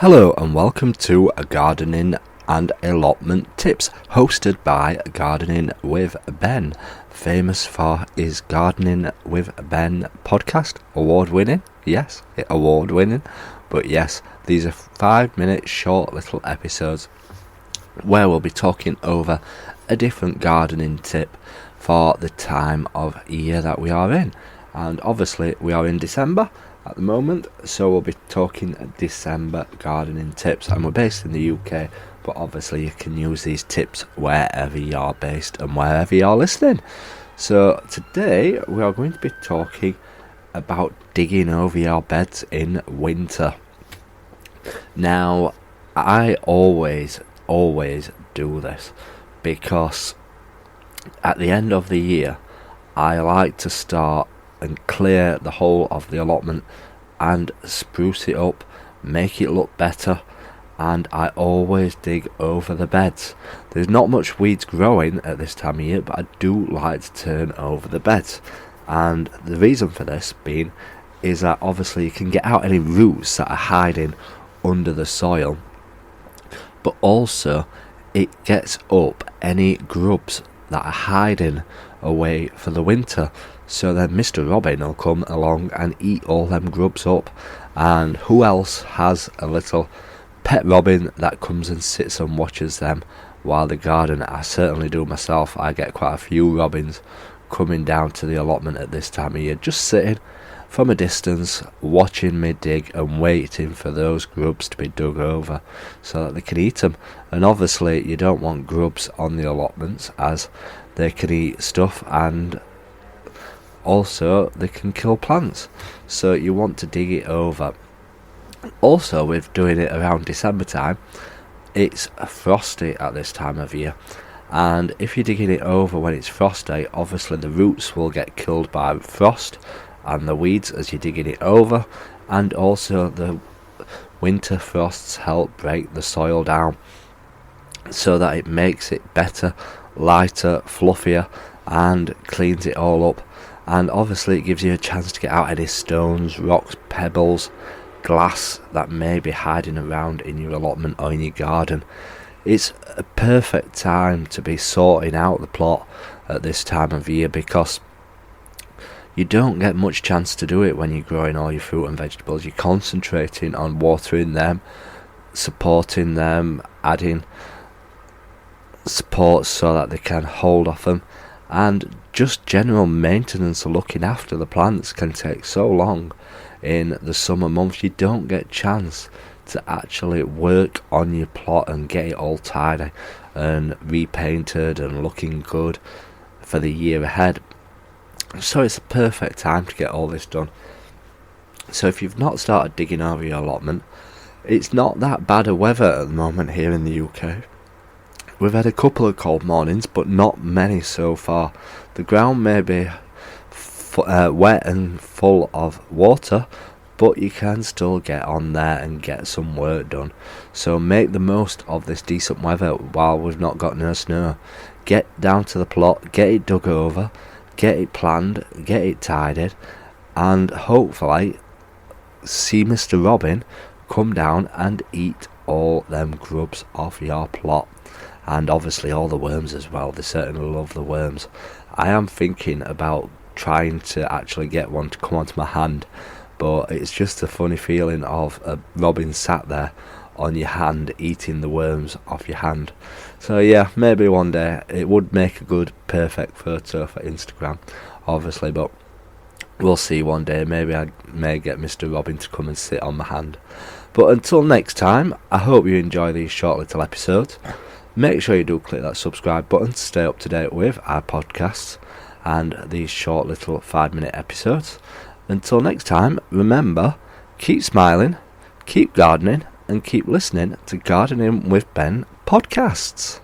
Hello and welcome to Gardening and Allotment Tips, hosted by Gardening with Ben, famous for his Gardening with Ben podcast, award-winning, but yes, these are 5-minute short little episodes where we'll be talking over a different gardening tip for the time of year that we are in. And obviously we are in December at the moment, so we'll be talking December gardening tips, and we're based in the UK, but obviously you can use these tips wherever you're based and wherever you're listening. So today we are going to be talking about digging over your beds in winter. Now, I always do this because at the end of the year I like to start and clear the whole of the allotment and spruce it up, make it look better, and I always dig over the beds. There's not much weeds growing at this time of year, but I do like to turn over the beds, and the reason for this being is that obviously you can get out any roots that are hiding under the soil, but also it gets up any grubs that are hiding away for the winter. So then Mr. Robin will come along and eat all them grubs up. And who else has a little pet robin that comes and sits and watches them while they garden? I certainly do myself. I get quite a few robins coming down to the allotment at this time of year, just sitting from a distance, watching me dig and waiting for those grubs to be dug over so that they can eat them. And obviously you don't want grubs on the allotments, as they can eat stuff and also they can kill plants, so you want to dig it over. Also, with doing it around December time, it's frosty at this time of year, and if you're digging it over when it's frosty, obviously the roots will get killed by frost and the weeds as you're digging it over, and also the winter frosts help break the soil down so that it makes it better, lighter, fluffier, and cleans it all up. And obviously it gives you a chance to get out any stones, rocks, pebbles, glass that may be hiding around in your allotment or in your garden. It's a perfect time to be sorting out the plot at this time of year, because you don't get much chance to do it when you're growing all your fruit and vegetables. You're concentrating on watering them, supporting them, adding support so that they can hold off them, and just general maintenance of looking after the plants can take so long in the summer months. You don't get a chance to actually work on your plot and get it all tidy and repainted and looking good for the year ahead. So it's a perfect time to get all this done. So if you've not started digging over your allotment, it's not that bad a weather at the moment here in the UK. We've had a couple of cold mornings, but not many so far. The ground may be wet and full of water, but you can still get on there and get some work done. So make the most of this decent weather while we've not got no snow. Get down to the plot, get it dug over, get it planned, get it tidied, and hopefully see Mr. Robin come down and eat all them grubs off your plot. And obviously all the worms as well. They certainly love the worms. I am thinking about trying to actually get one to come onto my hand, but it's just a funny feeling of a robin sat there on your hand eating the worms off your hand. So yeah, maybe one day. It would make a good perfect photo for Instagram, obviously, but we'll see one day. Maybe I may get Mr. Robin to come and sit on my hand. But until next time, I hope you enjoy these short little episodes. Make sure you do click that subscribe button to stay up to date with our podcasts and these short little 5-minute episodes. Until next time, remember, keep smiling, keep gardening, and keep listening to Gardening with Ben podcasts.